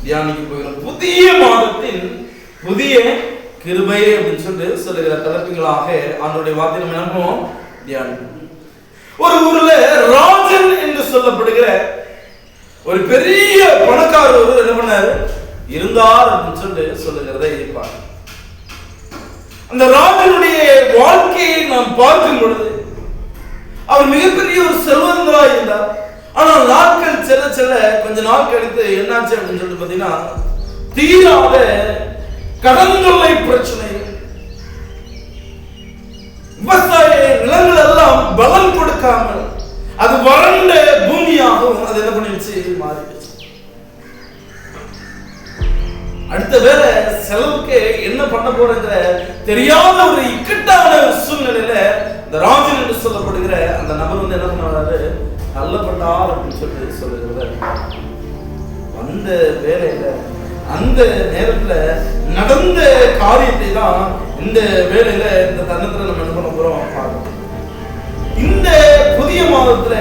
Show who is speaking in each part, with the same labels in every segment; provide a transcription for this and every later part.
Speaker 1: தியானிக்க போகிறோம். புதிய மாதத்தின் புதிய கிருபை அப்படின்னு சொல்லுகிற தலைப்புகளாக ஆண்டவருடைய வார்த்தை நம்ம நம்புவோம், தியானிப்போம். ஒரு ஊர்ல ராஜன் என்று சொல்லப்படுகிற ஒரு பெரிய பணக்காரர் ஒருவர் என்ன பண்ணாரு, இருந்தார் அப்படின்னு சொல்லுகிறதை இருப்பார். அந்த ராஜனுடைய வாழ்க்கையை நாம் பார்க்கும் பொழுது அவர் மிகப்பெரிய ஒரு செல்வந்தராக இருந்தார். ஆனால் நாட்கள் செல்ல செல்ல கொஞ்ச நாள் கழித்து என்னாச்சு அப்படின்னு சொல்லிட்டு பாத்தீங்கன்னா, தீராத கடன் தொல்லை பிரச்சனை, விவசாய நிலங்கள் எல்லாம் பலம் கொடுக்காமல் அது வறண்ட பூமியாகவும் அது என்ன பண்ணிடுச்சு, மாறிடுச்சு. அடுத்த வேலை செலவுக்கு என்ன பண்ண போறங்கிற தெரியாத ஒரு இக்கட்டான சூழ்நிலையில இந்த ராஜன் என்று சொல்லப்படுகிற அந்த நபர் வந்து என்ன பண்ணாரு, தள்ளப்பட்டார் அப்படின்னு சொல்லுகிறது. அந்த வேலையில அந்த நேரத்துல நடந்த காரியத்தை தான் இந்த வேலையில இந்த தருணத்துல நம்ம என்ன பண்ண போறோம் பார்க்கணும். இந்த புதிய மாதத்துல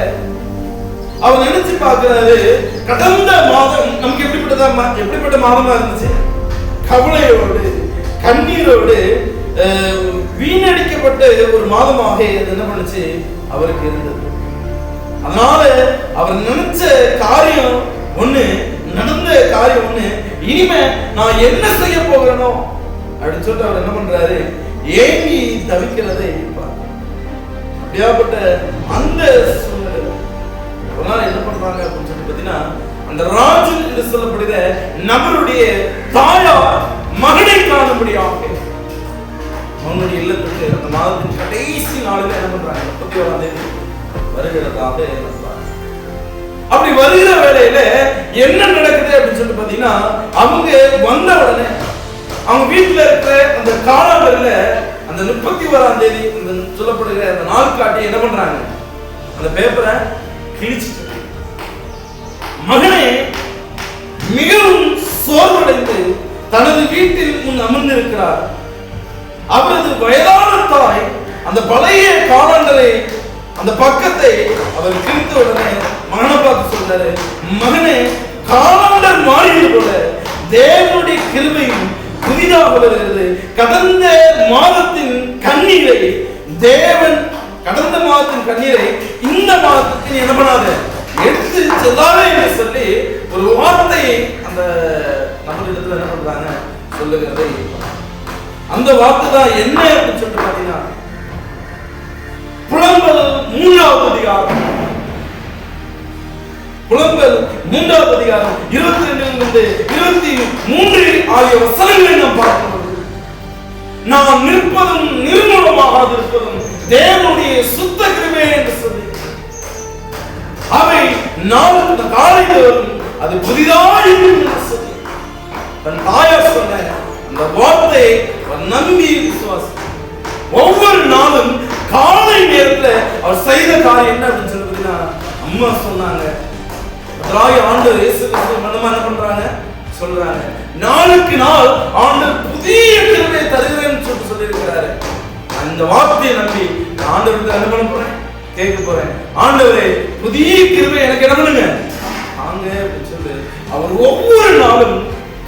Speaker 1: அவர் நினைச்சு பார்க்கிறாரு, கடந்த மாதம் நமக்கு எப்படிப்பட்ட மாதமா இருந்துச்சு, கவலையோடு கண்ணீரோடு வீணடிக்கப்பட்ட ஒரு மாதமாக என்ன பண்ணுச்சு அவருக்கு இருந்தது. அதனால அவர் நினைச்ச காரியம் ஒண்ணு, நடந்த காரியம் ஒண்ணு, இனிமே நான் என்ன செய்ய போகிறேனோ அப்படின்னு சொல்லிட்டு அவர் என்ன பண்றாரு, ஏங்கி தவிக்கிறதை அப்படியாப்பட்ட அந்த சூழ்நிலை என்ன பண்றாங்க அப்படின்னு சொல்லி பாத்தீங்கன்னா, அந்த ராஜன் என்று சொல்லப்படுகிற நபருடைய தாயார் மகனை காணும்படியாக அவனுடைய இல்லத்துக்கு அந்த மாதத்தின் கடைசி நாளில் என்ன பண்றாங்க, 31ஆம் தேதி வருகிறதாக. அப்படி வருகிற வேளையில என்ன நடக்குது அப்படின்னு சொல்லிட்டு பாத்தீங்கன்னா, அவங்க வந்த உடனே அவங்க வீட்டுல இருக்கிற அந்த காலவரில அந்த 31ஆம் தேதி சொல்லப்படுகிற அந்த நாள் காட்டி என்ன பண்றாங்க, அந்த பேப்பரை கிழிச்சிட்டு மகனே மிகவும் சோர்வடைந்து தனது வீட்டில் முன் அமர்ந்திருக்கிறார். அவரது வயதான தாய் அந்த பழைய காலண்டரை அந்த பக்கத்தை அவர் கிழித்த உடனே மகனை பார்த்து சொல்றாரு, மகனே காலண்டர் மாறியது போல தேவனுடைய கிருபையும் புதிதாக வருகிறது. கடந்த மாதத்தின் கண்ணீரை தேவன், கடந்த மாதத்தின் கண்ணீரை இந்த மாதத்தின் என்ன பண்ணாத எடுத்து செல்லாதே என்று சொல்லி ஒரு வார்த்தையை அந்த நம்மளிடத்துல என்ன பண்றாங்க சொல்லுகிறதை. அந்த வார்த்தை தான் என்ன அப்படின்னு சொல்லிட்டு பாத்தீங்கன்னா, புலம்பல் 3ஆவது அதிகாரம், புலம்பல் 3ஆவது அதிகாரம் 22 23 ஆகிய வசனங்களை நாம் பார்க்கும்போது, நாம் நிற்பதும் நிர்மூலமாக இருப்பதும் தேவனுடைய சுத்த கிருபை என்று சொல்லி, அவை நாளுக்கு காலைதோறும் அது புதிதாக சொல்லி தன் தாயார் சொன்ன அந்த வார்த்தை நம்பி விசுவாசி ஒவ்வொரு நாளும் காலை நேரத்தில் அவர் செய்த காரியம் என்ன அப்படின்னு சொல்லுறதுன்னா, அம்மா சொன்னாங்க, ஆண்டவர் இயேசு கிறிஸ்து என்ன பண்றாங்க சொல்றாங்க, நாளுக்கு நாள் ஆண்டவர் புதிய கிருபையை தருகிறேன்னு சொல்லி இருக்கிறாரு. அந்த வார்த்தையை நம்பி ஆண்டவருக்கு என்ன பண்ண போறேன், கேட்க போறேன், ஆண்டவரே புதிய கிருபை எனக்கு என்ன பண்ணுங்க வாங்க அப்படின்னு சொல்லி அவர் ஒவ்வொரு நாளும்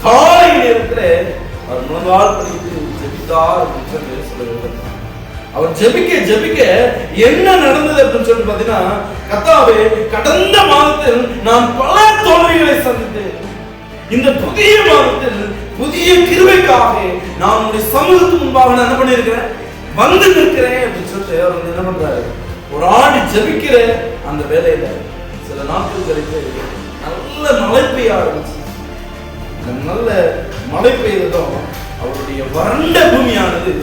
Speaker 1: காலை நேரத்தில் அவர் முழங்கால் படித்து ஜெபித்தார் அப்படின்னு சொல்லி சொல்லுகிறார். அவர் ஜெபிக்க என்ன நடந்தது அப்படின்னு சொல்லி பாத்தீங்கன்னா, கர்த்தாவே கடந்த மாதத்தில் நான் பல தோல்விகளை சந்தித்தேன், இந்த புதிய மாதத்தில் புதிய கிருபைக்காக நான் உங்களுடைய சமூகத்துக்கு முன்பாக நான் என்ன பண்ணிருக்கிறேன், வந்து நிற்கிறேன் அப்படின்னு சொல்லிட்டு அவர் என்ன பண்றாரு, ஒரு ஆடி ஜெபிக்கிற அந்த வேலையில சில நாட்கள் கழித்து நல்ல மழை பெய்ய ஆரம்பிச்சு. நல்ல மழை பெய்ததும் அவருடைய வறண்ட பூமியானது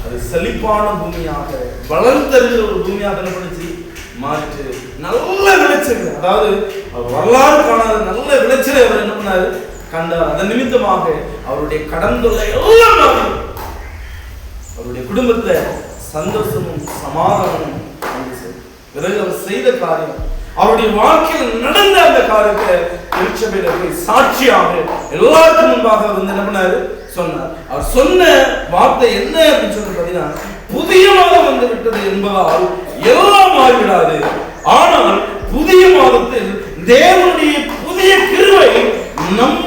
Speaker 1: அது செழிப்பான பூமியாக வளர்ந்து தருகிற ஒரு பூமியாக என்ன பண்ணிச்சு மாறிட்டு நல்ல விளைச்சல், அதாவது வரலாறு காணாத நல்ல விளைச்சலை அவர் என்ன பண்ணாரு கண்டார். அதன் நிமித்தமாக அவருடைய கடன் தொல்லை எல்லாம் மாறி அவருடைய குடும்பத்துல சந்தோஷமும் சமாதானமும் பிறகு அவர் செய்த காரியம், அவருடைய வாழ்க்கையில் நடந்த அந்த காரியத்தை திருச்சபையில போய் சாட்சியாக எல்லாருக்கும் முன்பாக வந்து என்ன பண்ணாரு சொன்னார். அவர் சொன்ன வார்த்தை என்ன அப்படின்னு சொல்லி பாத்தீங்கன்னா, புதிய மாதம் வந்து விட்டது என்பதால் எல்லாம் மாறிவிடாது, ஆனால் புதிய மாதத்தில் தேவனுடைய புதிய கிருபை நம்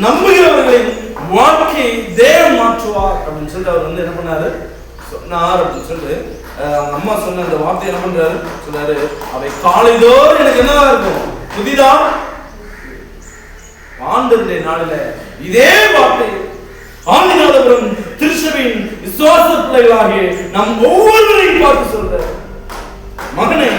Speaker 1: நம்புகிறவர்களின் வாழ்க்கையை தேவன் மாற்றுவார் அப்படின்னு சொல்லிட்டு அவர் என்ன பண்ணாரு சொன்னார் அப்படின்னு சொல்லிட்டு அவங்க அம்மா சொன்ன அந்த வார்த்தை என்ன பண்றாரு சொல்றாரு, அவை காலைதோறும் எனக்கு என்னவா இருக்கும், புதிதா. ஆண்டவருடைய நாளில இதே வார்த்தை ஆண்டிநாதபுரம் திருச்சபையின் விசுவாச பிள்ளைகளாகிய நம் ஒவ்வொருவரையும் பார்த்து சொல்றாரு, மகனே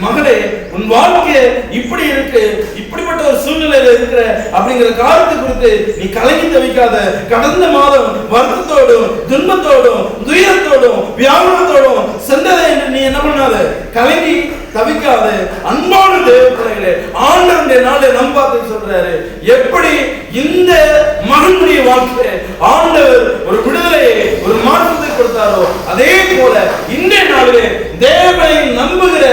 Speaker 1: மகளே, உன் வாழ்க்கை இப்படி இருக்கு, இப்படிப்பட்ட ஒரு சூழ்நிலையில இருக்கிற அப்படிங்கிற காரணத்தை குறித்து நீ கலங்கி தவிக்காத. கடந்த மாதம் வருத்தத்தோடும் துன்பத்தோடும் துயரத்தோடும் வியாபாரத்தோடும் சென்றதை என்று நீ என்ன பண்ணாத, கலங்கி தவிக்காத. அன்பான தேவ பிள்ளைகளே, ஆண்டவருடைய நாளை நம்பாத்து சொல்றாரு, எப்படி இந்த மகனுடைய வாழ்க்கை ஆண்டவர் ஒரு விடுதலையை ஒரு மாற்றத்தை கொடுத்தாரோ அதே போல இன்றைய நாளிலே தேவனை நம்புகிற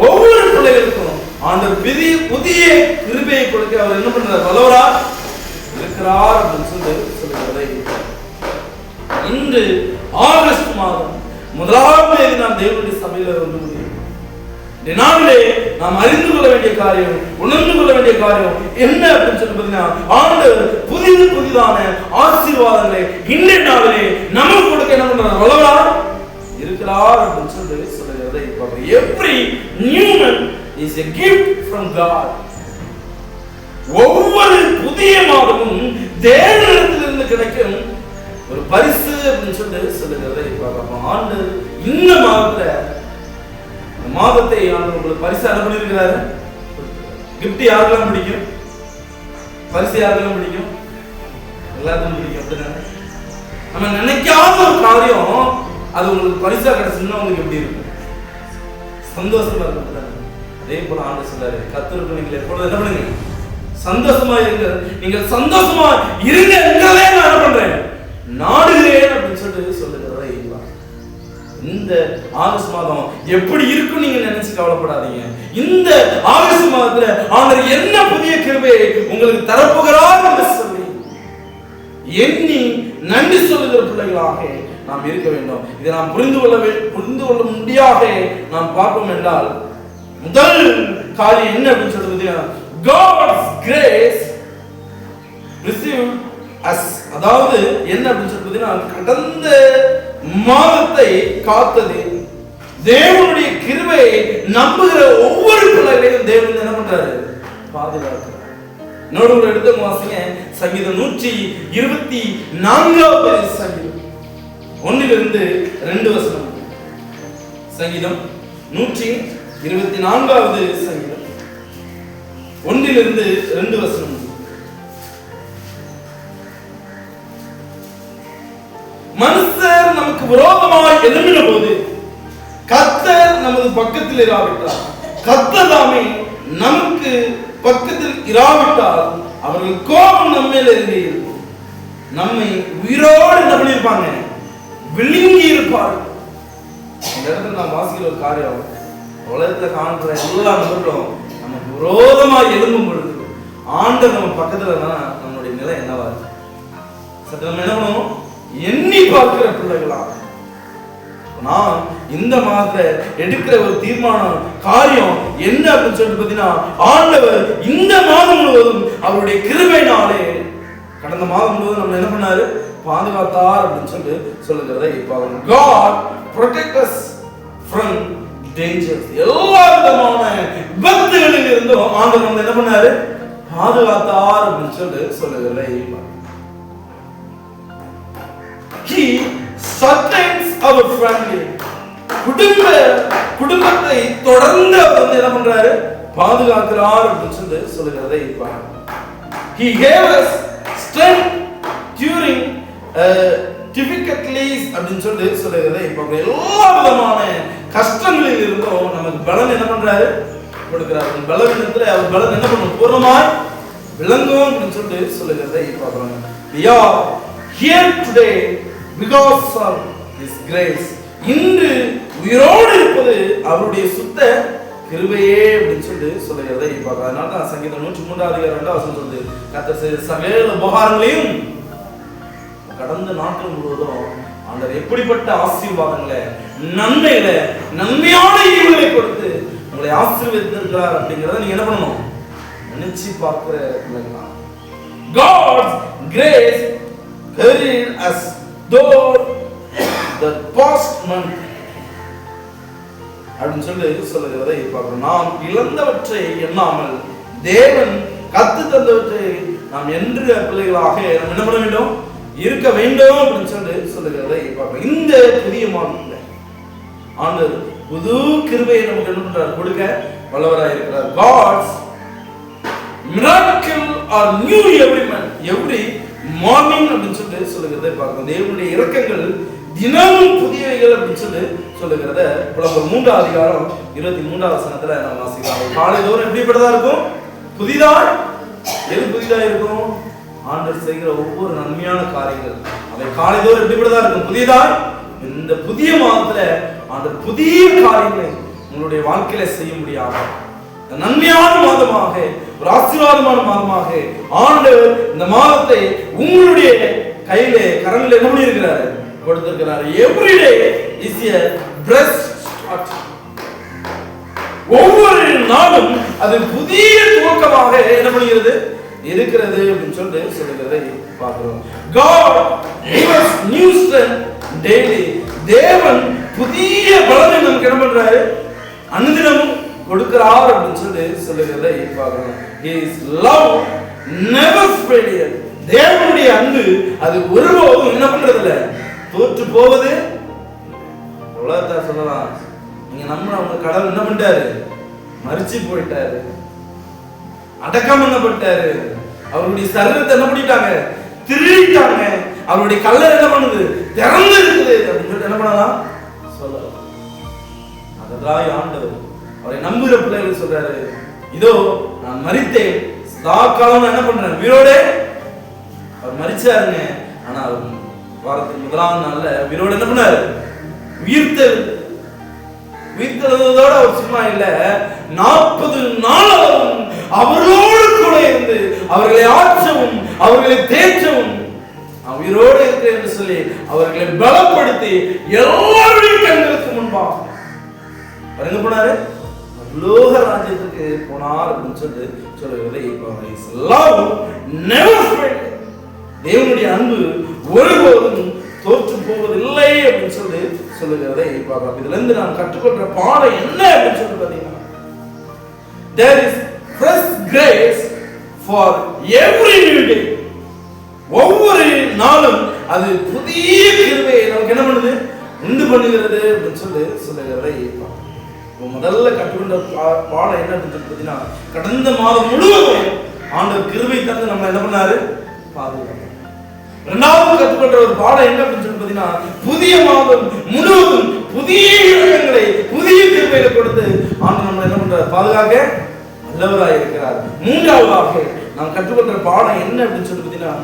Speaker 1: ஒவ்வொரு பிள்ளைகளுக்கும் ஆண்டவர் புதிய கிருபையை கொடுக்க அவர் என்ன பண்றார், வல்லவரா இருக்கிறார் அப்படின்னு சொல்லுகிறதை இன்று ஆகஸ்ட் மாதம் 1ஆம் தேதி நாம் தேவனுடைய சபையில வந்து முடியும். இந்த நாளிலே நாம் அறிந்து கொள்ள வேண்டிய காரியம், உணர்ந்து கொள்ள வேண்டிய காரியம் என்ன அப்படின்னு சொல்லி பார்த்தீங்கன்னா, ஆண்டவர் புதிதான ஆசீர்வாதங்களை இன்றைய நாளிலே நமக்கு கொடுக்க என்ன பண்றார், வல்லவரா இருக்கிறார் அப்படின்னு சொல்லுகிறதை எப்படி Neumann is a gift from God. ஒவ்வொரு புதிய மாதமும் தேவனிடத்திலிருந்து கிடைக்கும் ஒரு பரிசு அப்படின்னு சொல்லுகிறதை பார்க்கலாம். ஆண்டு இந்த மாதத்தை ஆண்டு உங்களுக்கு பரிசு அனுப்பி இருக்கிறாரு. கிஃப்ட் யாருக்கெல்லாம் பிடிக்கும், பரிசு யாருக்கெல்லாம் பிடிக்கும், எல்லாத்துக்கும் பிடிக்கும். அப்படிதானே? நம்ம நினைக்காத ஒரு காரியம் அது உங்களுக்கு பரிசா கிடைச்சுன்னா உங்களுக்கு எப்படி இருக்கும், சந்தோஷமா இருக்கும். அதே போல ஆண்டு சொல்றாரு, கர்த்தருக்கு நீங்கள் எப்பொழுது என்ன பண்ணுங்க, சந்தோஷமா இருங்க. நீங்கள் சந்தோஷமா இருங்க எங்களே நான் என்ன பண்றேன், நாடுகிறேன் அப்படின்னு சொல்லுகிறதா. இந்த ஆகஸ்ட் மாதம் எப்படி இருக்கும் நீங்க நினைச்சு கவலைப்படாதீங்க. இந்த ஆகஸ்ட் மாதத்துல ஆண்டவர் என்ன புதிய கிருபையை உங்களுக்கு தரப்போகிறார் என்று சொல்லி எண்ணி நன்றி சொல்லுகிற பிள்ளைகளாக நாம் இருக்க வேண்டும். இதை நாம் புரிந்து கொள்ள முடியாத நாம் பார்ப்போம் என்றால் முதல் காரியம் என்ன அப்படின்னு சொல்றது, God's grace received us. அதாவது என்ன அப்படின்னு சொல்றது, கடந்த மாதத்தை காத்தது தேவனுடைய கிருபையை நம்புகிற ஒவ்வொரு பிள்ளைகளையும் தேவன் என்ன பண்றாரு, பாதுகாக்கிறார். இன்னொரு ஒரு எடுத்த வாசிங்க, சங்கீதம் 124வது சங்கீதம் 1 2 வசனம். சங்கீதம் 124வது சங்கீதம் 1 2 வசனம். மனுஷர் நமக்கு விரோதமாய் எழும்பின போது கர்த்தர் நமது பக்கத்தில் இராவிட்டார், கர்த்தர் தாமே நமக்கு பக்கத்தில் இராவிட்டால் அவர்கள் கோபம் நம்ம மேல இருக்கும், நம்மை உயிரோடு என்ன பண்ணிருப்பாங்க, விழுங்கி இருப்பார்கள். இந்த இடத்துல நாம் வாசிக்கிற ஒரு காரியம், உலகத்துல காண்கிற எல்லா நபர்களும் நமக்கு விரோதமாக எழும்பும் பொழுது ஆண்டவர் நம்ம பக்கத்துல இருந்தா நம்மளுடைய நிலை என்னவா இருக்கு, சற்று நம்ம என்ன பண்ணுவோம், எண்ணி பார்க்கிற பிள்ளைகளா. நான் இந்த மாதத்தை எடுக்கிற ஒரு தீர்மானம் காரியம் என்ன அப்படின்னு சொல்லிட்டு பார்த்தீங்கன்னா, ஆண்டவர் இந்த மாதம் முழுவதும் அவருடைய கிருபையினாலே கடந்த மாதம் முழுவதும் நம்ம என்ன பண்ணாரு, பாதுகாத்தார் அப்படின்னு சொல்லுகிறதை பார்க்கணும். God protect us from dangers. எல்லா விதமான விபத்துகளில் இருந்தும் ஆண்டவர் நம்ம என்ன பண்ணாரு, பாதுகாத்தார் அப்படின்னு சொல்லுகிறதை பார்க்கணும். He sustains our family. குடும்பத்தை தொடர்ந்து அவர் என்ன பண்றாரு, பாதுகாக்கிறார் அப்படின்னு சொல்லுகிறதை பார்க்கணும். He gave us strength during difficulties அப்படின்னு சொல்லுகிறதை பார்க்கணும். எல்லா விதமான கஷ்டங்களில் இருந்தும் நமக்கு பலன் என்ன பண்றாரு, கொடுக்கிறார். பலவீனத்துல அவர் பலன் என்ன பண்ணும், பூர்ணமாய் விளங்கும் அப்படின்னு சொல்லுகிறதை பார்க்கணும். We are here today because of His grace. இன்று உயிரோடு இருப்பது அவருடைய சுத்த கிருபையே அப்படின்னு சொல்லுகிறதை பார்க்கலாம். அதனால தான் சங்கீதம் 103:2 சொல்லுது, கர்த்தர் செய்த சகல உபகாரங்களையும் கடந்த நாட்கள் முழுவதும் ஆண்டவர் எப்படிப்பட்ட ஆசீர்வாதங்களை நன்மைகளை நன்மையான ஈவுகளை கொடுத்து உங்களை ஆசீர்வதித்திருக்கிறார் அப்படிங்கிறத நீங்க என்ன பண்ணணும், நினைச்சு பார்க்கிற பிள்ளைங்களா. God's grace carried us though the past month அப்படின்னு சொல்லுகிறதை பார்க்கிறோம். நாம் இழந்தவற்றை எண்ணாமல் தேவன் கத்து தந்தவற்றை நாம் என்று பிள்ளைகளாக நாம் என்ன பண்ண வேண்டும், இருக்க வேண்டும் அப்படின்னு சொல்லுகிறதை பார்க்கிறோம். இந்த புதிய மாதத்துல ஆண்டவர் புது கிருபையை நமக்கு என்ன பண்றார், கொடுக்க வல்லவராய் இருக்கிறார். God's miracle are new every morning அப்படின்னு சொல்லுகிறதை பார்க்கிறோம். தேவனுடைய இரக்கங்கள் தினமும் புதியவைகள் அப்படின்னு சொல்லுகிறத புலம்பர் 3 அதிகாரம் 23 வசனத்துல நாம் வாசிக்கலாம். காலைதோறும் எப்படிப்பட்டதா இருக்கும், புதிதாய். எது புதிதாய் இருக்கும், ஆண்டவர் செய்கிற ஒவ்வொரு நன்மையான காரியங்கள் அவை காலைதோறும் எப்படிப்பட்டதா இருக்கும், புதிதாய். இந்த புதிய மாதத்துல ஆண்டவர் புதிய காரியங்களை உங்களுடைய வாழ்க்கையில செய்ய முடியாம நன்மையான மாதமாக, ஒரு ஆசீர்வாதமான மாதமாக ஆண்டவர் இந்த மாதத்தை உங்களுடைய கையில கரங்களில் என்ன பண்ணி இருக்கிறாரு, கொடுத்திருக்கிறார். Every day is a blessed start. ஒவ்வொரு நாளும் அது புதிய துவக்கமாக என்ன பண்ணுகிறது, இருக்கிறது அப்படின்னு சொல்லுகிறதை பார்க்கிறோம். God gives us new strength daily. தேவன் புதிய பலனை நமக்கு என்ன பண்றாரு, அனுதினமும் கொடுக்கிறார் அப்படின்னு சொல்லுகிறதை பார்க்கிறோம். His love never fails. தேவனுடைய அன்பு அது ஒருபோதும் என்ன பண்றது இல்ல, தோற்று போவது. உலகத்தை சொல்லலாம், நீங்க அவங்க கடவுள் என்ன பண்ணிட்டாரு, மரிச்சு போயிட்டாரு, அடக்கம் பண்ணப்பட்டாரு, அவருடைய சரீரத்தை என்ன பண்ணிட்டாங்க, திருடிட்டாங்க, அவருடைய கல்லறை என்ன பண்ணுது, திறந்து இருக்குது அப்படின்னு என்ன பண்ணலாம் சொல்லலாம். அதெல்லாம் ஆண்டவர் அவரை நம்புகிற பிள்ளைகள் சொல்றாரு, இதோ நான் மரித்தேன், காலம் என்ன பண்றேன், உயிரோட. அவர் மரிச்சாருங்க, ஆனா வாரத்தின் 1ஆம் நாள்ல உயிரோடு என்ன பண்ணாரு, உயிர்த்தெழுந்ததோட அவர் சும்மா இல்ல, 40 நாளும் அவரோடு கூட இருந்து அவர்களை ஆற்றவும் அவர்களை தேற்றவும் உயிரோடு இருக்கிறேன் என்று சொல்லி அவர்களை பலப்படுத்தி எல்லாருடைய கண்களுக்கு முன்பாக எங்க போனாரு, லோக ராஜ்யத்துக்கு போனார் அப்படின்னு சொல்லுகிறதை தேவனுடைய அன்பு ஒருபோதும் தோற்று போவதில்லை அப்படின்னு சொல்லுகிறதை பார்க்கலாம். இதுல இருந்து நாம் கற்றுக்கொள்ற பாடம் என்ன அப்படின்னு பார்த்தீங்கன்னா, there is fresh grace for every new day. ஒவ்வொரு நாளும் அது புதிய கிருபையை நமக்கு என்ன பண்ணுது, உண்டு பண்ணுகிறது அப்படின்னு சொல்லுகிறதை பார்க்கலாம். முதல்ல கற்றுக்கொண்ட பாடம் என்ன அப்படின்னு பார்த்தீங்கன்னா, கடந்த மாதம் முழுவதும் ஆண்டவர் கிருபை தந்து நம்ம என்ன பண்ணாரு, பாதுகாப்பு. இரண்டாவது கற்றுக்கொண்ட ஒரு பாடம் என்ன அப்படின்னு பார்த்தீங்கன்னா, புதிய மாதம் முழுவதும் புதிய இரக்கங்களை புதிய கிருபைகளை கொடுத்து ஆண்டவர் நம்ம என்ன பண்றாரு, பாதுகாக்க வல்லவராய் இருக்கிறார். மூன்றாவதாக நாம் கற்றுக்கொண்ட பாடம் என்ன அப்படின்னு பார்த்தீங்கன்னா,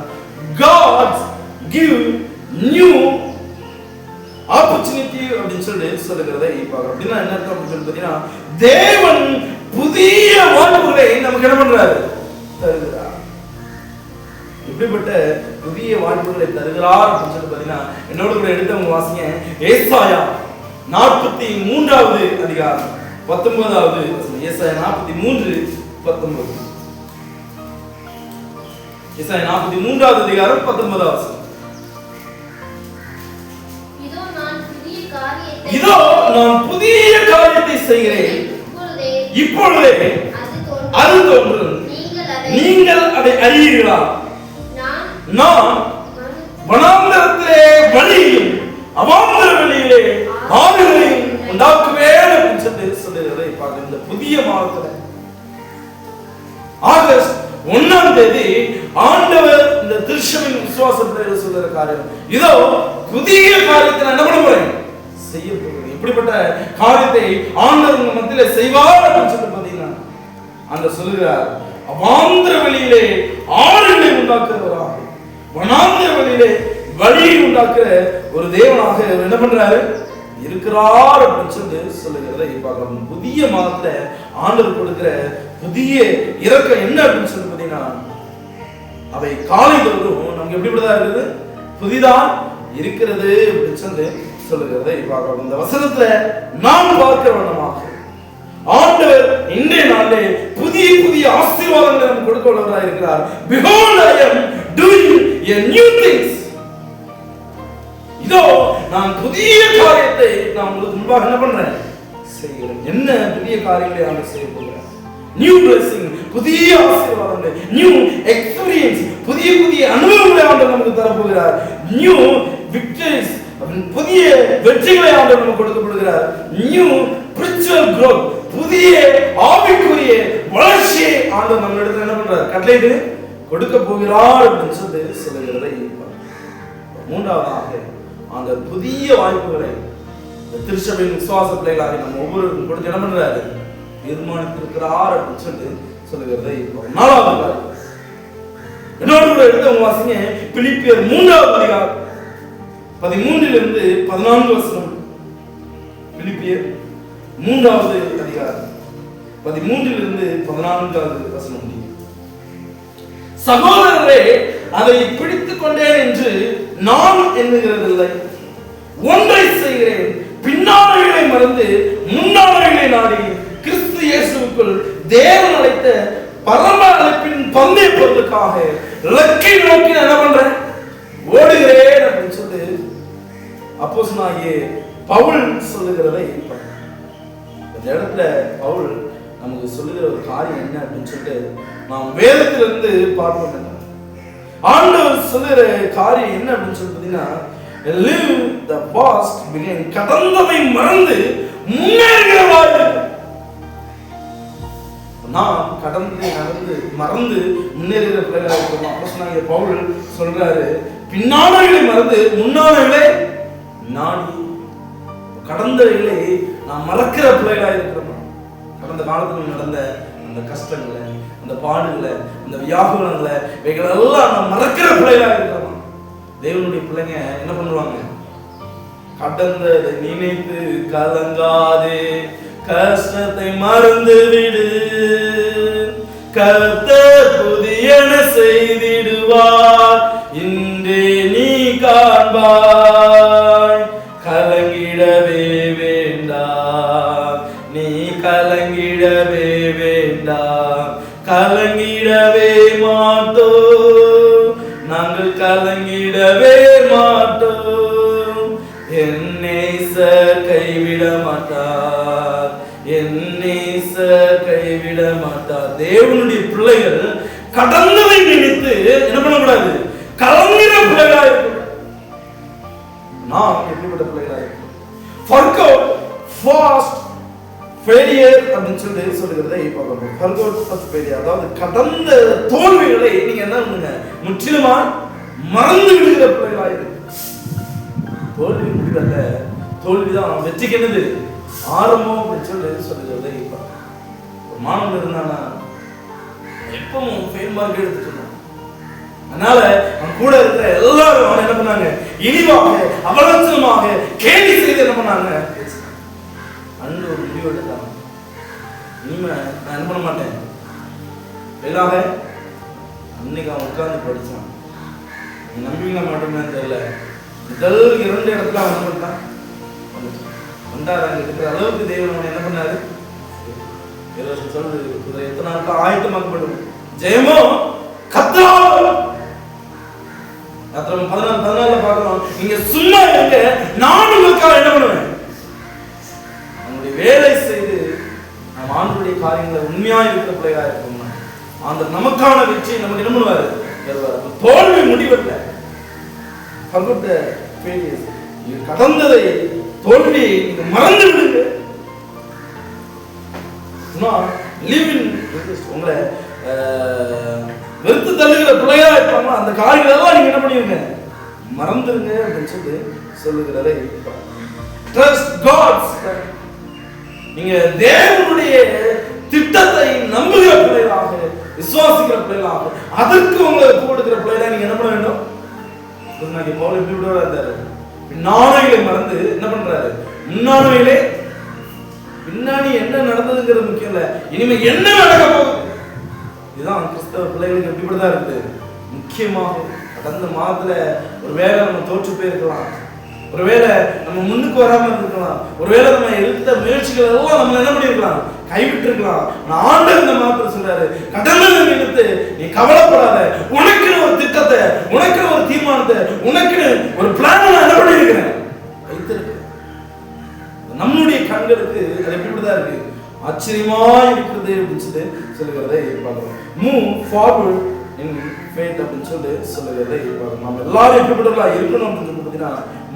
Speaker 1: God give new opportunity அப்படின்னு சொல்லுகிறதை பார்க்கிறோம். அப்படின்னா என்ன அர்த்தம் அப்படின்னு பார்த்தீங்கன்னா, தேவன் புதிய வாய்ப்புகளை நமக்கு என்ன பண்றாரு, தருகிறார். இப்படிப்பட்ட புதிய வாய்ப்புகளை தருகிறார் அப்படின்னு பார்த்தீங்கன்னா, என்னோட கூட எடுத்தவங்க வாசிங்க, ஏசாயா 43வது அதிகாரம் 19வது வசனம். ஏசாயா 43:19. ஏசாயா 43வது அதிகாரம் 19வது வசனம். இதோ நான் புதிய காரியத்தை செய்கிறேன், இப்பொழுதே அது தோன்றும், நீங்கள் அதை அறியீர்களா? நான் வனாந்தரத்திலே வழியையும் அவாந்தர வெளியிலே ஆறுகளையும் உண்டாக்குவேன் அப்படின்னு சொல்லுகிறதை பார்க்க. இந்த புதிய மாதத்துல ஆகஸ்ட் 1ஆம் தேதி ஆண்டவர் இந்த திருச்சபையின் விசுவாசத்தில் சொல்லுகிற காரியம், இதோ புதிய காரியத்தை என்ன பண்ண போறேன், செய்ய போகிறேன். இப்படிப்பட்ட காரியத்தை ஆண்டவர் உங்க மத்தியில செய்வார் அப்படின்னு பார்த்தீங்கன்னா, அந்த சொல்லுகிறார், அவாந்தர வெளியிலே ஆறுகளை உண்டாக்குறவராக, வனாந்தர வெளியிலே வழியை உண்டாக்குற ஒரு தேவனாக என்ன பண்றாரு, இருக்கிறார் அப்படின்னு சொல்லுகிறதை பார்க்கலாம். புதிய மாதத்துல ஆண்டவர் கொடுக்கிற புதிய இரக்கம் என்ன அப்படின்னு பார்த்தீங்கன்னா, அவை காலைதோறும் நமக்கு எப்படிப்பட்டதா இருக்குது, புதிதா இருக்கிறது அப்படின்னு சொல்லுகிறதை பார்க்கலாம். இந்த வசனத்துல நாம் பார்க்கிற வண்ணமாக ஆண்டவர் இன்றைய நாளிலே புதிய புதிய ஆசீர்வாதங்களை நமக்கு கொடுக்க வல்லவராய் இருக்கிறார். Behold, I am doing a new things. இதோ நான் புதிய காரியத்தை நான் உங்களுக்கு முன்பாக என்ன பண்றேன், செய்கிறேன். என்ன புதிய காரியங்களை ஆண்டவர் செய்ய போகிறார்? நியூ பிளெஸிங், புதிய ஆசீர்வாதங்கள், நியூ எக்ஸ்பீரியன்ஸ், புதிய புதிய அனுபவங்களை ஆண்டவர் நமக்கு தர போகிறார். நியூ விக்டரிஸ், புதிய வெற்றிகளை ஆண்டவர் நமக்கு கொடுக்கப்படுகிறார். நியூ ஸ்பிரிச்சுவல் growth, புதிய ஆவிக்குரிய வளர்ச்சியை ஆண்டவர் நம்ம இடத்துல என்ன பண்றார், கட்டளையிட்டு கொடுக்க போகிறார் அப்படின்னு சொல்லி சொல்லுகிறதை மூன்றாவதாக அந்த புதிய வாய்ப்புகளை திருச்சபையின் விசுவாச பிள்ளைகளாக நம்ம ஒவ்வொருவருக்கும் கொடுத்து என்ன பண்றாரு, தீர்மானித்திருக்கிறார் அப்படின்னு சொல்லி சொல்லுகிறதை நாலாவது இன்னொரு இடத்தை உங்க வாசிங்க. பிலிப்பியர் 3வது அதிகாரம் 13 14 வசனம். பிலிப்பியர் 3வது அதிகாரம் 13 14 வசனம். சகோதரரே, அதை பிடித்துக் கொண்டேன் என்று நான் எண்ணுகிறதில்லை. ஒன்றை செய்கிறேன், பின்னாளைகளை மறந்து முன்னாளைகளை நாடி கிறிஸ்து இயேசுவுக்குள் தேவன் அழைத்த பரம அழைப்பின் பந்தய பொருளுக்காக இலக்கை நோக்கி என்ன பண்றேன், ஓடுகிறேன் அப்படின்னு சொல்லி அப்போஸ்தலனாகிய பவுல் சொல்லுகிறதை இந்த இடத்துல பவுல் நமக்கு சொல்லுகிற ஒரு காரியம் என்ன அப்படின்னு சொல்லிட்டு நாம் வேதத்திலிருந்து பார்ப்போம். ஆண்டவர் சொல்லுகிற காரியம் என்ன அப்படின்னு சொல்லி பார்த்தீங்கன்னா, live the past begin, கடந்ததை மறந்து முன்னேறுகிற வாழ்வு. நாம் கடந்ததை மறந்து முன்னேறுகிற பிள்ளைகளாக இருக்கிறோம். அப்போஸ்தலனாகிய பவுல் சொல்றாரு, பின்னாளைகளை மறந்து முன்னாளைகளை நாடி. கடந்தவைகளை நாம் மறக்கிற பிள்ளைகளாக இருக்கிறோம். கடந்த காலத்தில் நடந்த அந்த கஷ்டங்களை, அந்த பாடுகளை, அந்த வியாகுலங்களை, இவைகளெல்லாம் நாம் மறக்கிற பிள்ளைகளாக இருக்கிறோம். தேவனுடைய பிள்ளைங்க என்ன பண்ணுவாங்க, கடந்ததை நினைத்து கலங்காதே, கஷ்டத்தை மறந்து விடு, கர்த்தர் புதியன செய்திடுவார், இன்றே நீ காண்பாய். கலங்கிடவே வேண்டாம், நீ கலங்கிடவே வேண்டாம், கலங்கிடவே மாட்டோம், நாங்கள் கலங்கிடவே மாட்டோம். என் நேசர் கைவிட மாட்டார், என் நேசர் கைவிட மாட்டார். தேவனுடைய பிள்ளைகள் கடந்ததை நினைத்து என்ன பண்ணக்கூடாது, கலங்கிற பிள்ளைகளா இருக்கும். நாம் எப்படிப்பட்ட பிள்ளைகளா இருக்கும்? forget fast failure அப்படின்னு சொல்லி சொல்லுகிறதை பார்க்கணும். forget fast failure, அதாவது கடந்த தோல்விகளை நீங்க என்ன பண்ணுங்க, முற்றிலுமா மறந்து விடுகிற பிள்ளைகளா இருக்கு. தோல்வி முடிவல்ல, தோல்விதான் வெற்றிக்கு என்னது ஆரம்பம் அப்படின்னு சொல்லி சொல்லுகிறதை பார்க்கணும். ஒரு மாணவன் இருந்தானா எப்பவும் ஃபெயில் மார்க் எடுத்துக்கணும். அதனால அவன் கூட இருக்கிற எல்லாரும் அவன் என்ன பண்ணாங்க, இழிவாக அவலட்சணமாக கேலி செய்து என்ன பண்ணாங்க, அன்று ஒரு முடிவு எடுத்தாங்க, இனிமே நான் என்ன பண்ண மாட்டேன் ஃபெயிலாக. அன்னைக்கு அவன் உட்கார்ந்து படிச்சான். நம்பிக்கை மாட்டோம்னு தெரியல, முதல் 2 இடத்துல அவன் என்ன பண்ணான், வந்தாராங்க இருக்கிற அளவுக்கு தேவன் அவனை என்ன பண்ணாரு, சொல்றது எத்தனை நாட்கள் ஆயத்தமாக்கப்படும் ஜெயமோ கர்த்தரால். 14 பார்க்கிறோம், நீங்க சும்மா இருக்க, நான் உங்களுக்காக என்ன பண்ணுவேன், நம்முடைய வேலை செய்து நாம் ஆண்டவருடைய காரியங்களை உண்மையா இருக்கிற பிள்ளையா இருக்கோம். அந்த நமக்கான வெற்றி நமக்கு என்ன பண்ணுவாரு, தோல்வி முடிவல்ல. கடந்ததை தோல்வியை நீங்க மறந்து விடுங்க. உங்களை வெறுத்து தள்ளுகிற பிள்ளையா இருப்பாங்க, அந்த காரியங்கள் எல்லாம் நீங்க என்ன பண்ணிருங்க, மறந்துருங்க அப்படின்னு சொல்லி சொல்லுகிறதை. ட்ரஸ்ட் காட்ஸ், நீங்க தேவனுடைய திட்டத்தை நம்புகிற பிள்ளைகளாக, விசுவாசிக்கிற பிள்ளைகளாக, அதற்கு உங்களை கொடுக்கிற பிள்ளைகளா நீங்க என்ன பண்ண வேண்டும். பவுல் எப்படி விட இருந்தாரு, பின்னாளைகளை மறந்து என்ன பண்றாரு, முன்னாளையிலே. பின்னாடி என்ன நடந்ததுங்கிறது முக்கியம் இல்ல, இனிமே என்ன நடக்க போகுது. இதுதான் கிறிஸ்தவ பிள்ளைகளுக்கு எப்படிப்பட்டதா இருக்குது. முக்கியமாக கடந்த மாதத்துல ஒருவேளை நம்ம தோற்று போயிருக்கலாம், ஒருவேளை நம்ம முன்னுக்கு வராம இருக்கலாம், ஒருவேளை நம்ம எடுத்த முயற்சிகள் எல்லாம் நம்ம என்ன பண்ணிருக்கலாம், கைவிட்டு இருக்கலாம். ஆண்டவர் இந்த மாத்திரம் சொல்றாரு, கடந்த நினைத்து நீ கவலைப்படாத, உனக்கு ஒரு திட்டத்தை, உனக்கு ஒரு தீர்மானத்தை உனக்கு ஒரு பிளான் நான் என்ன பண்ணியிருக்கிறேன் வைத்திருக்கிறேன். நம்முடைய கண்களுக்கு அது எப்படிதான் இருக்கு, ஆச்சரியமா இருக்கிறது அப்படின்னு சொல்லி சொல்லுகிறதை பார்க்கிறோம். மூவ் ஃபார்வர்ட் இன் ஃபேத் அப்படின்னு சொல்லி சொல்லுகிறதை பார்க்கிறோம். நம்ம எல்லாரும் எப்படிப்பட்டவர்களா இருக்கணும் அப்படின்னு சொல்லி பார்த்தீங்கன்னா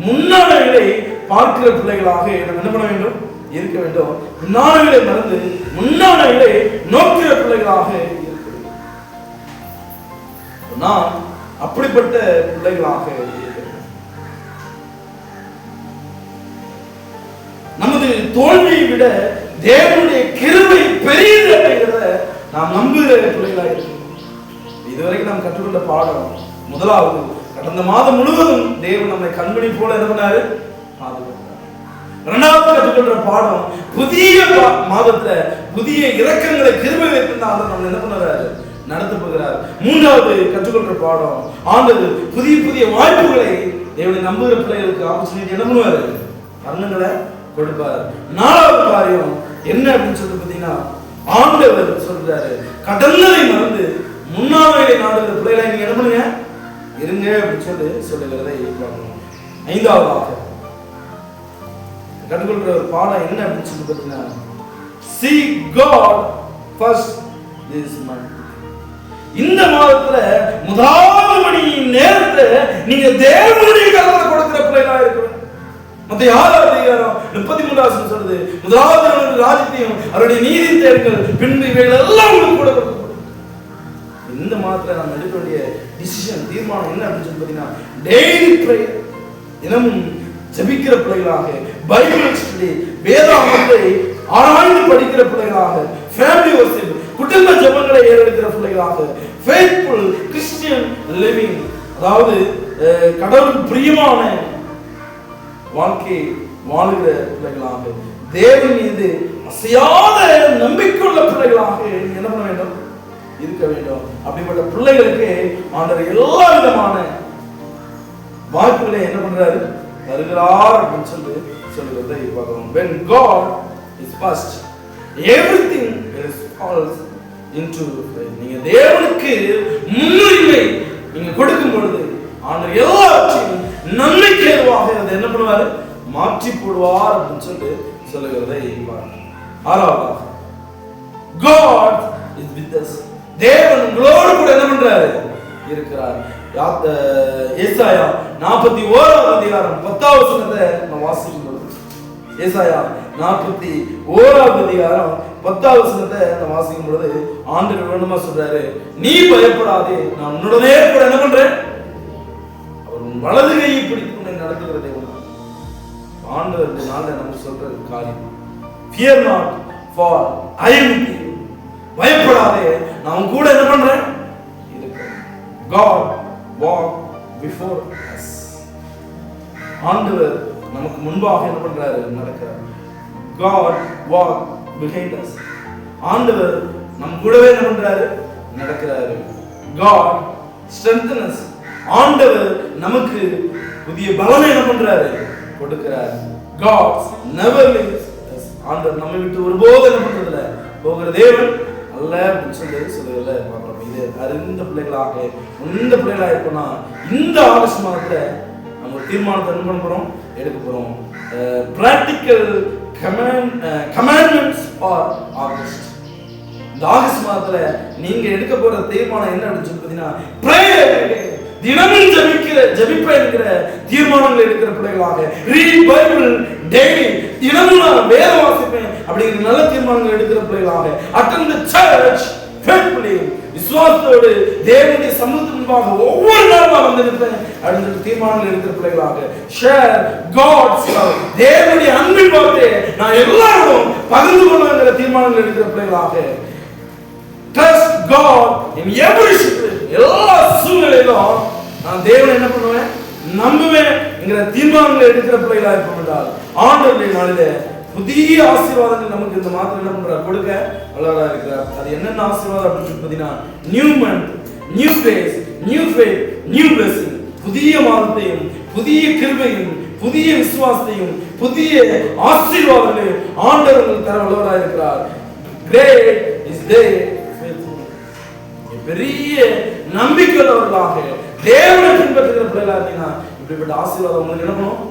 Speaker 1: முன்னாடிகளை பார்க்கிற பிள்ளைகளாக நம்ம என்ன பண்ண வேண்டும், இருக்க வேண்டும். முன்னாடிகளை மறந்து முன்னாடிகளை நோக்கிற பிள்ளைகளாக இருக்க வேண்டும். நான் அப்படிப்பட்ட பிள்ளைகளாக இருக்க வேண்டும். நமது தோல்வியை விட தேவனுடைய கிருபை பெரியது அப்படிங்கிறத நாம் நம்புகிற பிள்ளைகளாக இருக்கிறோம். இதுவரைக்கும் நாம் கற்றுக்கொண்ட பாடம் முதலாவது, கடந்த மாதம் முழுவதும் தேவன் நம்மை கண்மணி போல என்ன பண்ணாரு, பாதுகாத்தார். இரண்டாவது கற்றுக்கொண்ட பாடம், புதிய மாதத்துல புதிய இரக்கங்களை கிருபை வைத்திருந்தால் நம்ம என்ன பண்ணுறாரு, நடத்த போகிறார். மூன்றாவது கற்றுக்கொண்ட பாடம், ஆண்டவர் புதிய புதிய வாய்ப்புகளை தேவனை நம்புகிற பிள்ளைகளுக்கு ஆப்பர்ச்சுனிட்டி என்ன பண்ணுவாரு, கண்ணுங்களை கொடுப்பார். நாலாவது காரியம் என்ன அப்படின்னு சொல்லி பார்த்தீங்கன்னா, ஆண்டவர் சொல்றாரு கடந்ததை மறந்து முன்னாடி நாடுகிற பிள்ளைகளை நீங்க என்ன பண்ணுங்க, இருங்க அப்படின்னு சொல்லி சொல்லுகிறதை பார்க்கணும். ஐந்தாவதாக கற்றுக்கொள்கிற ஒரு பாடம் என்ன அப்படின்னு சொல்லி பார்த்தீங்கன்னா, seek God first this month. இந்த மாதத்துல முதலாவது மணி நேரத்தை நீங்க தேவனுடைய கரத்துல கொடுக்கிற பிள்ளைகளா இருக்கணும். மத்திய 6வது அதிகாரம் 33 சொல்றது, முதலாவது அவருடைய ராஜ்யத்தையும் அவருடைய நீதி தேடுங்கள், பின்பு இவைகள் எல்லாம் உங்களுக்கு கூட கொடுக்கப்படும். இந்த மாதத்துல நம்ம எடுக்க வேண்டிய டிசிஷன், தீர்மானம் என்ன அப்படின்னு சொல்லி பார்த்தீங்கன்னா, டெய்லி பிரேயர், தினமும் ஜெபிக்கிற பிள்ளைகளாக, பைபிள் ஸ்டடி, வேதாகமத்தை ஆராய்ந்து படிக்கிற பிள்ளைகளாக, ஃபேமிலி வொர்ஷிப், குடும்ப ஜெபங்களை ஏறெடுக்கிற பிள்ளைகளாக, ஃபெய்த்ஃபுல் கிறிஸ்டியன் லிவிங், அதாவது கடவுளுக்கு பிரியமான வாழ்க்கை வாழுகிற பிள்ளைகளாக, தேவன் மீது அசையாத நம்பிக்கையுள்ள பிள்ளைகளாக என்ன பண்ண வேண்டும், இருக்க வேண்டும். அப்படிப்பட்ட பிள்ளைகளுக்கு ஆண்டவர் எல்லா விதமான வாய்ப்புகளை என்ன பண்றாரு, தருகிறார் அப்படின்னு சொல்லி சொல்லுகிறதை பார்க்கிறோம். When God is first, everything is falls into faith. நீங்க தேவனுக்கு முன்னுரிமை நீங்க கொடுக்கும் பொழுது ஆண்டவர் எல்லாவற்றையும் நன்மைக்கேதுவாக அதை என்ன பண்ணுவாரு, மாற்றி போடுவார் அப்படின்னு சொல்லி சொல்லுகிறதை பார்க்கிறோம். ஆறாவதாக, God is with us. தேவன் உங்களோடு கூட என்ன பண்றாரு, இருக்கிறார். ஏசாயா 41வது அதிகாரம் 10வது வசனத்தை நான் வாசிக்கும் பொழுது, ஏசாயா 41வது அதிகாரம் 10வது வசனத்தை நான் வாசிக்கும் பொழுது ஆண்டவர் வேணுமா சொல்றாரு, நீ பயப்படாதே, நான் உன்னுடனே கூட என்ன பண்றேன், அவர் உன் வலது கையை பிடித்து உன்னை நடத்துகிற தேவன். ஆண்டவர் இந்த நாள்ல நமக்கு சொல்ற காரியம், fear not for I am with you. பயப்படாதே, நான் கூட என்ன பண்றேன், God walk before us. ஆண்டவர் நமக்கு முன்பாக என்ன பண்றாரு, நடக்கிறார். God walk behind us. ஆண்டவர் நம் கூடவே என்ன பண்றாரு, நடக்கிறாரு. God strengthen us. ஆண்டவர் நமக்கு புதிய பலனை என்ன பண்றாரு, கொடுக்கிறார். God never leaves us. ஆண்டவர் நம்மை விட்டு ஒருபோதும் என்ன பண்றதில்லை, போகிற தேவன் அல்ல அப்படின்னு சொல்லி சொல்லுகிறத பார்க்கிறோம். இது அறிந்த பிள்ளைகளாக இந்த பிள்ளைகளாக இருக்கோம்னா இந்த ஆகஸ்ட் மாதத்துல நம்ம ஒரு தீர்மானத்தை என்ன பண்ண போறோம், எடுக்க போறோம். Practical commandments for August. இந்த ஆகஸ்ட் மாதத்துல நீங்க எடுக்க போற தீர்மானம் என்ன அப்படின்னு சொல்லி பார்த்தீங்கன்னா, பிரேயர், தினமும் ஜெபிப்பேன் என்கிற தீர்மானங்கள் எடுக்கிற பிள்ளைகளாக, ரீட் பைபிள் டெய்லி, தினமும் நான் வேதம் வாசிப்பேன் அப்படிங்கிற நல்ல தீர்மானங்கள் எடுக்கிற பிள்ளைகளாக, அட்டெண்ட் தி சர்ச் ஃபெய்த்ஃபுல்லி, விசுவாசத்தோடு தேவனுடைய சமூகத்துக்கு முன்பாக ஒவ்வொரு நாளும் வந்து நிற்பேன் அப்படின்னு தீர்மானங்கள் எடுக்கிற பிள்ளைகளாக, ஷேர் காட்ஸ் லவ், தேவனுடைய அன்பின் வார்த்தையை நான் எல்லாரோடும் பகிர்ந்து கொள்ளுங்கிற தீர்மானங்கள் எடுக்கிற பிள்ளைகளாக, trust God in every situation, எல்லா சூழ்நிலையிலும் நான் தேவனை என்ன பண்ணுவேன், நம்புவேன் என்கிற தீர்மானங்களை எடுக்கிற பிள்ளைகளாக இருப்போம் என்றால் ஆண்டவருடைய நாளிலே புதிய ஆசீர்வாதங்கள் நமக்கு இந்த மாதத்துல என்ன பண்றார், கொடுக்க வல்லவரா இருக்கிறார். அது என்னென்ன ஆசீர்வாதம் அப்படின்னு பார்த்தீங்கன்னா, new month, new face, new faith, new blessing. புதிய மாதத்தையும் புதிய கிருபையும் புதிய விசுவாசத்தையும் புதிய ஆசீர்வாதங்களையும் ஆண்டவர் தர வல்லவரா இருக்கிறார். கிரேட் இஸ் தே பெரிய நம்பிக்கையுள்ளவர்களாக தேவனை பின்பற்றுகிற பிள்ளைகளா இருந்தீங்கன்னா இப்படிப்பட்ட ஆசீர்வாதம் உங்களுக்கு என்ன பண்ணும்?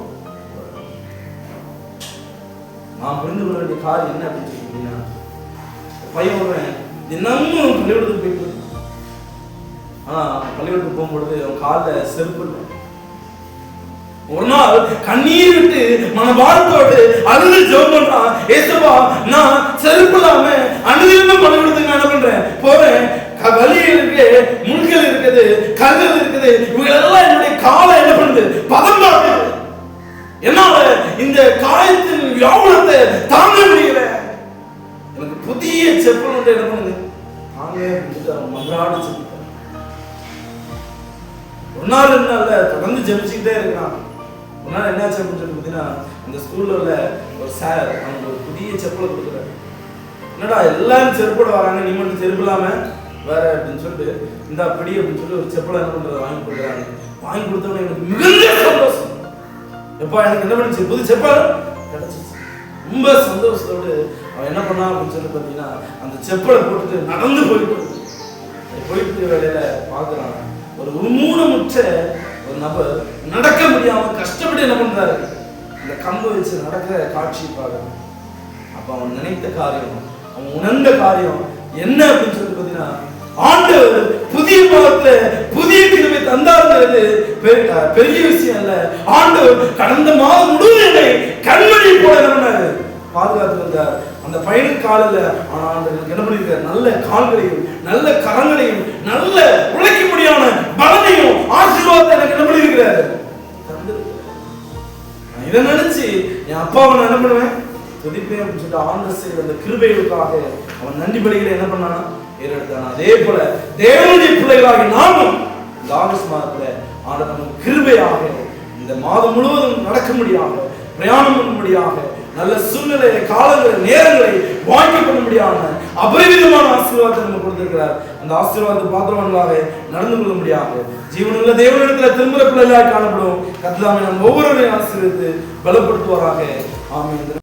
Speaker 1: நான் புரிந்து கொள்ள வேண்டிய காரியம் என்ன அப்படின்னு சொல்லிட்டீங்கன்னா, பையன் வருவேன் தினமும் பள்ளிக்கூடத்துக்கு போயிட்டு, ஆனா பள்ளிக்கூடத்துக்கு போகும்பொழுது அவன் காலில் செருப்பு இல்லை. ஒரு நாள் கண்ணீர் விட்டு மனபாரத்தோடு அழுது ஜெபம் பண்றான், ஏசப்பா நான் செருப்பு இல்லாம அனுதினமும் பள்ளிக்கூடத்துக்கு என்ன பண்றேன், போறேன், வலி இருக்கு, முள்கள் இருக்குது, கல்கள் இருக்குது, இவங்க எல்லாம் என்னுடைய காலை என்ன பண்ணுது, பதம் பார்க்குது. என்னால இந்த காயத்தின் வியாபனத்தை தாங்க முடியல, எனக்கு புதிய செப்பல் ஒன்று என்ன பண்ணுது தாங்க மன்றாட செப்பல். ஒரு நாள் என்ன தொடர்ந்து ஜெபிச்சுக்கிட்டே இருக்கான். ஒரு நாள் என்ன ஆச்சு அப்படின்னு சொல்லி பார்த்தீங்கன்னா, அந்த ஸ்கூல்ல உள்ள ஒரு சார் அவனுக்கு ஒரு புதிய செப்பலை கொடுக்குறாரு. என்னடா எல்லாரும் செருப்போட வராங்க, நீ மட்டும் செருப்பு இல்லாம வேற அப்படின்னு சொல்லிட்டு இந்த பிடி அப்படின்னு சொல்லி ஒரு செப்பலை என்ன பண்றது வாங்கி கொடுக்குறாங்க. வாங்கி கொடுத்தவங்க எனக்கு மிகுந்த சந்தோஷம். எப்பா எனக்கு என்ன பண்ணுச்சு, புது செப்பல் கிடைச்சிச்சு. ரொம்ப சந்தோஷத்தோடு அவன் என்ன பண்ணான் அப்படின்னு சொல்லி பார்த்தீங்கன்னா, அந்த செப்பலை போட்டுட்டு நடந்து போயிட்டு வேலையில பார்க்குறான். ஒரு ஊனமுற்ற ஒரு நபர் நடக்க முடியாம கஷ்டப்பட்டு என்ன பண்றாரு, இந்த கம்பு வச்சு நடக்கிற காட்சி பார்க்கணும். அப்ப அவன் நினைத்த காரியம், அவன் உணர்ந்த காரியம் என்ன அப்படின்னு சொல்லி பார்த்தீங்கன்னா, ஆண்டவர் புதிய பாவத்துல புதிய கிருபை தந்தாருங்கிறது பெரிய விஷயம் இல்ல. ஆண்டவர் கடந்த மாதம் முழுவதும் கண்மணி போல என்ன பண்ணாரு, பாதுகாத்து வந்தார். அந்த பையனுக்கு காலில் ஆனா ஆண்டவர் என்ன பண்ணிருக்காரு, நல்ல கால்களையும் நல்ல கரங்களையும் நல்ல உழைக்க முடியாத பலனையும் ஆசீர்வாதத்தை எனக்கு என்ன பண்ணிருக்கிறாரு. இதை நினைச்சு என் அப்பாவை நான் என்ன பண்ணுவேன், துதிப்பேன் அப்படின்னு சொல்லிட்டு ஆண்டவர் செய்த அந்த கிருபைகளுக்காக அவன் நன்றி பலிகளை என்ன பண்ணானா ஏறெடுத்தான். அதே போல தேவனுடைய பிள்ளைகளாக நாமும் இந்த ஆகஸ்ட் மாதத்துல ஆண்டவர் நமக்கு கிருபையாக இந்த மாதம் முழுவதும் நடக்க முடியாத பிரயாணம் பண்ண முடியாத நல்ல சூழ்நிலை காலங்களை நேரங்களை வாங்கி பண்ண முடியாத அபரிவிதமான ஆசீர்வாதத்தை நம்ம கொடுத்திருக்கிறார். அந்த ஆசீர்வாதத்தை பாத்திரவான்களாக நடந்து கொள்ள முடியாது ஜீவனுள்ள தேவனிடத்துல திரும்புற பிள்ளைகளாக காணப்படும். கர்த்தர் நம்ம ஒவ்வொருவரையும் ஆசீர்வதித்து பலப்படுத்துவாராக. ஆமென்.